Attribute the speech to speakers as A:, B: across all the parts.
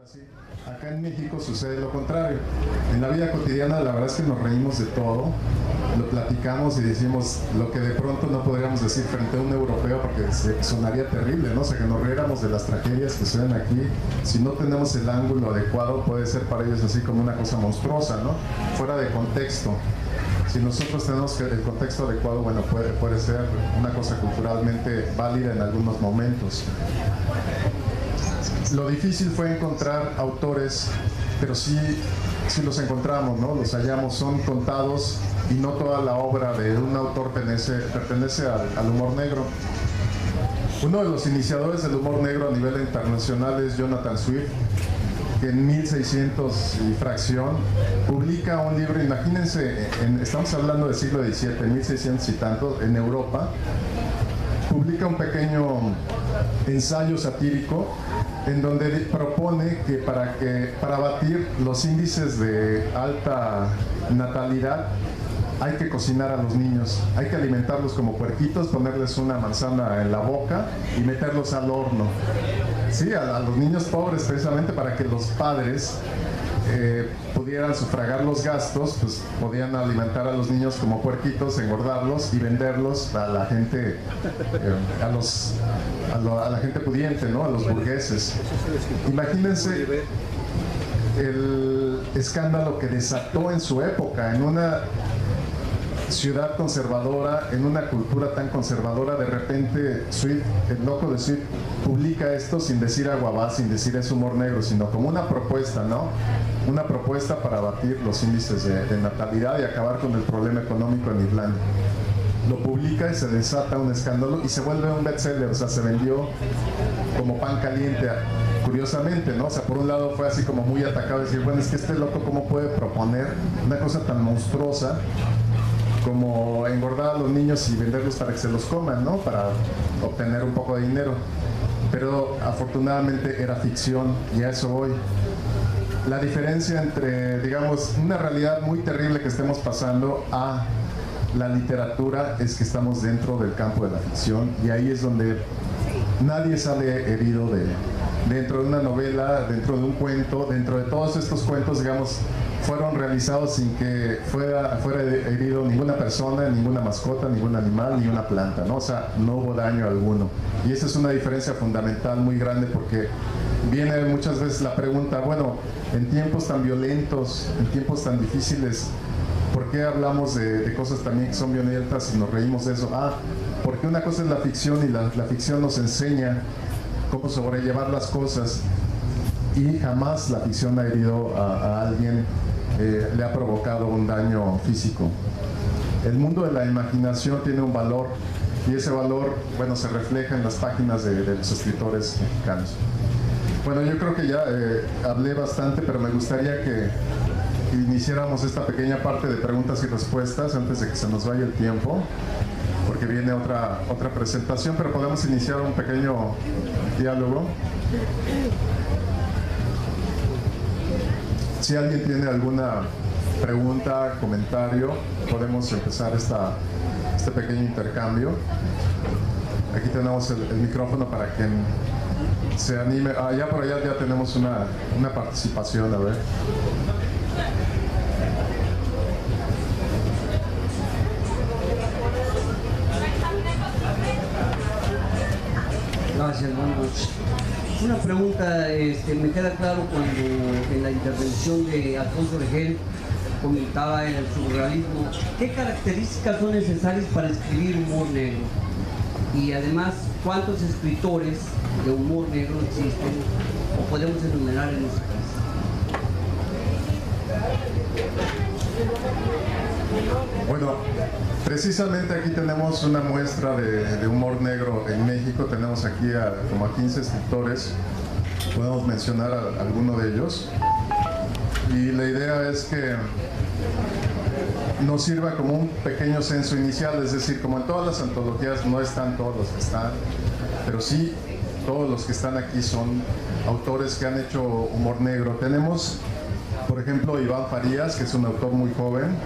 A: Sí. Acá en México sucede lo contrario. En la vida cotidiana la verdad es que nos reímos de todo, lo platicamos y decimos lo que de pronto no podríamos decir frente a un europeo porque sonaría terrible, ¿no? O sea, que nos riéramos de las tragedias que suceden aquí. Si no tenemos el ángulo adecuado puede ser para ellos así como una cosa monstruosa, ¿no? Fuera de contexto. Si nosotros tenemos el contexto adecuado, bueno, puede ser una cosa culturalmente válida en algunos momentos. Lo difícil fue encontrar autores, pero sí los encontramos, ¿no? Los hallamos, son contados y no toda la obra de un autor pertenece al humor negro. Uno de los iniciadores del humor negro a nivel internacional es Jonathan Swift, que en 1600 y fracción publica un libro, imagínense, estamos hablando del siglo XVII, en 1600 y tanto, en Europa, publica un pequeño ensayo satírico en donde propone que para batir los índices de alta natalidad hay que cocinar a los niños, hay que alimentarlos como puerquitos, ponerles una manzana en la boca y meterlos al horno. Sí, a los niños pobres precisamente para que los padres pudieran sufragar los gastos, pues podían alimentar a los niños como puerquitos, engordarlos y venderlos a la gente, a la gente pudiente, ¿no? A los burgueses. Imagínense el escándalo que desató en su época, en una ciudad conservadora, en una cultura tan conservadora. De repente Swift, el loco de Swift, publica esto sin decir aguabá, sin decir es humor negro, sino como una propuesta, ¿no? Una propuesta para abatir los índices de natalidad y acabar con el problema económico en Irlanda. Lo publica y se desata un escándalo y se vuelve un bestseller, o sea, se vendió como pan caliente, curiosamente, ¿no? O sea, por un lado fue así como muy atacado, decir, bueno, es que este loco cómo puede proponer una cosa tan monstruosa como engordar a los niños y venderlos para que se los coman, ¿no? Para obtener un poco de dinero. Pero afortunadamente era ficción y a eso voy. La diferencia entre, digamos, una realidad muy terrible que estemos pasando a la literatura es que estamos dentro del campo de la ficción y ahí es donde nadie sale herido dentro de una novela, dentro de un cuento, dentro de todos estos cuentos, digamos, fueron realizados sin que fuera herido ninguna persona, ninguna mascota, ningún animal, ni una planta, ¿no? O sea, no hubo daño alguno. Y esa es una diferencia fundamental muy grande porque viene muchas veces la pregunta, bueno, en tiempos tan violentos, en tiempos tan difíciles, ¿por qué hablamos de cosas también que son violentas y nos reímos de eso? Porque una cosa es la ficción y la ficción nos enseña cómo sobrellevar las cosas y jamás la ficción ha herido a alguien, le ha provocado un daño físico. El mundo de la imaginación tiene un valor y ese valor, bueno, se refleja en las páginas de los escritores mexicanos. Bueno, yo creo que ya hablé bastante, pero me gustaría que iniciáramos esta pequeña parte de preguntas y respuestas antes de que se nos vaya el tiempo, porque viene otra presentación, pero podemos iniciar un pequeño diálogo. Si alguien tiene alguna pregunta, comentario, podemos empezar este pequeño intercambio. Aquí tenemos el micrófono para quien se anime. Ya por allá ya tenemos una participación, a ver.
B: Gracias, buenas noches. Una pregunta, me queda claro cuando en la intervención de Alfonso Regel comentaba en el surrealismo, ¿qué características son necesarias para escribir humor negro? Y además, ¿cuántos escritores de humor negro existen o podemos enumerar en este caso?
A: Bueno, precisamente aquí tenemos una muestra de humor negro en México. Tenemos aquí como a 15 escritores, podemos mencionar a alguno de ellos. Y la idea es que nos sirva como un pequeño censo inicial, es decir, como en todas las antologías no están todos los que están, pero sí todos los que están aquí son autores que han hecho humor negro. Tenemos, por ejemplo, Iván Farías, que es un autor muy joven.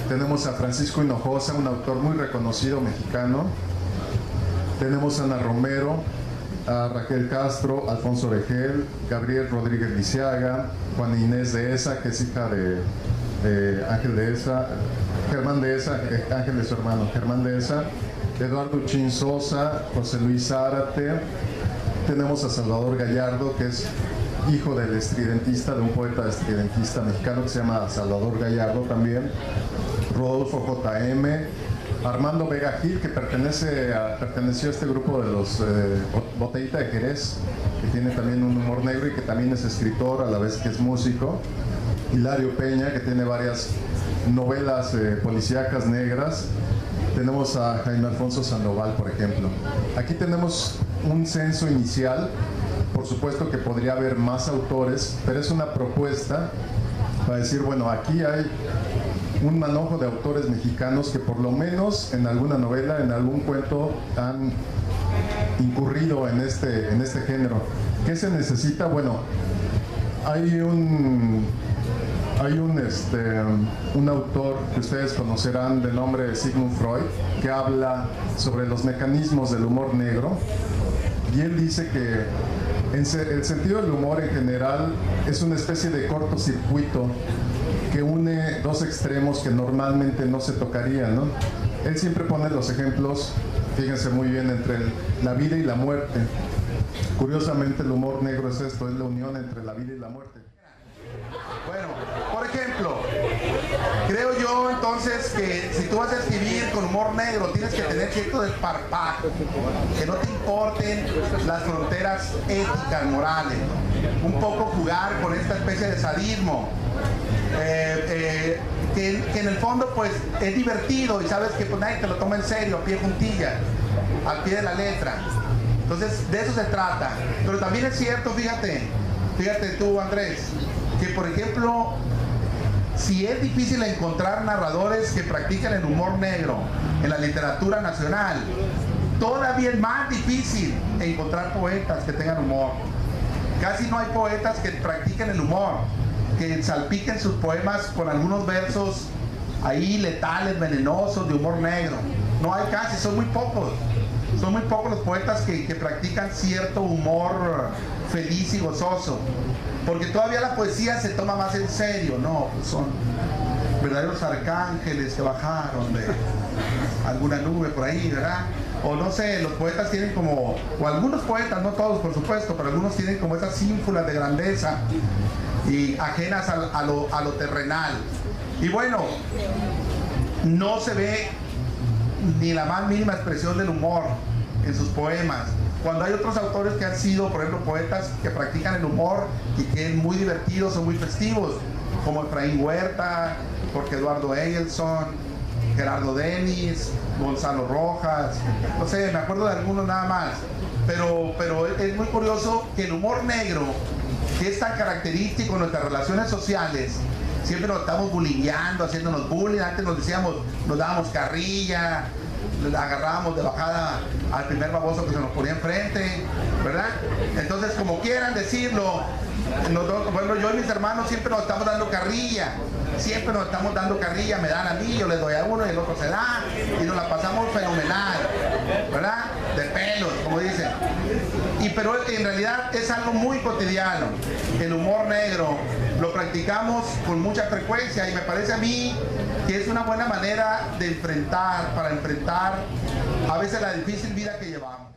A: Tenemos a Francisco Hinojosa, un autor muy reconocido mexicano. Tenemos a Ana Romero, a Raquel Castro, Alfonso Regel, Gabriel Rodríguez Lisiaga, Juana Inés Dehesa, que es hija de Ángel Dehesa, Germán Dehesa, Ángel es su hermano, Germán Dehesa, Eduardo Uchín Sosa, José Luis Zárate. Tenemos a Salvador Gallardo, que es hijo del estridentista, de un poeta estridentista mexicano que se llama Salvador Gallardo también, Rodolfo J.M., Armando Vega Gil, que perteneció a este grupo de los Botellita de Jerez, que tiene también un humor negro y que también es escritor a la vez que es músico. Hilario Peña, que tiene varias novelas policíacas negras. Tenemos a Jaime Alfonso Sandoval, por ejemplo. Aquí tenemos un censo inicial. Por supuesto que podría haber más autores, pero es una propuesta para decir, bueno, aquí hay un manojo de autores mexicanos que por lo menos en alguna novela, en algún cuento han incurrido en este género. ¿Qué se necesita? Bueno, hay un autor que ustedes conocerán de nombre Sigmund Freud, que habla sobre los mecanismos del humor negro, y él dice que el sentido del humor en general es una especie de cortocircuito que une dos extremos que normalmente no se tocarían, ¿no? Él siempre pone los ejemplos, fíjense muy bien, entre la vida y la muerte. Curiosamente el humor negro es esto, es la unión entre la vida y la muerte.
C: Bueno, por ejemplo, creo yo entonces que si tú vas a escribir con humor negro tienes que tener cierto desparpajo, que no te importen las fronteras éticas, morales, un poco jugar con esta especie de sadismo, que en el fondo pues es divertido y sabes que pues nadie te lo toma en serio, a pie juntilla, al pie de la letra. Entonces de eso se trata. Pero también es cierto, fíjate tú, Andrés, que por ejemplo, si es difícil encontrar narradores que practiquen el humor negro en la literatura nacional, todavía es más difícil encontrar poetas que tengan humor. Casi no hay poetas que practiquen el humor, que salpiquen sus poemas con algunos versos ahí letales, venenosos, de humor negro. No hay casi, son muy pocos. Son muy pocos los poetas que practican cierto humor feliz y gozoso. Porque todavía la poesía se toma más en serio, ¿no? Pues son verdaderos arcángeles que bajaron de alguna nube por ahí, ¿verdad? O no sé, los poetas tienen como, o algunos poetas, no todos por supuesto, pero algunos tienen como esas ínfulas de grandeza y ajenas a lo terrenal. Y bueno, no se ve ni la más mínima expresión del humor en sus poemas, cuando hay otros autores que han sido, por ejemplo, poetas que practican el humor y que es muy divertidos o muy festivos, como Efraín Huerta, Jorge Eduardo Eggleston, Gerardo Denis, Gonzalo Rojas, no sé, me acuerdo de algunos nada más, pero es muy curioso que el humor negro, que es tan característico en nuestras relaciones sociales, siempre nos estamos bullyingando, haciéndonos bullying. Antes nos decíamos, nos dábamos carrilla, agarrábamos de bajada al primer baboso que se nos ponía enfrente, ¿verdad? Entonces, como quieran decirlo, bueno, yo y mis hermanos siempre nos estamos dando carrilla, me dan a mí, yo les doy a uno y el otro se da, y nos la pasamos fenomenal, ¿verdad? De pelos, como dicen. Pero en realidad es algo muy cotidiano. El humor negro lo practicamos con mucha frecuencia y me parece a mí que es una buena manera de para enfrentar a veces la difícil vida que llevamos.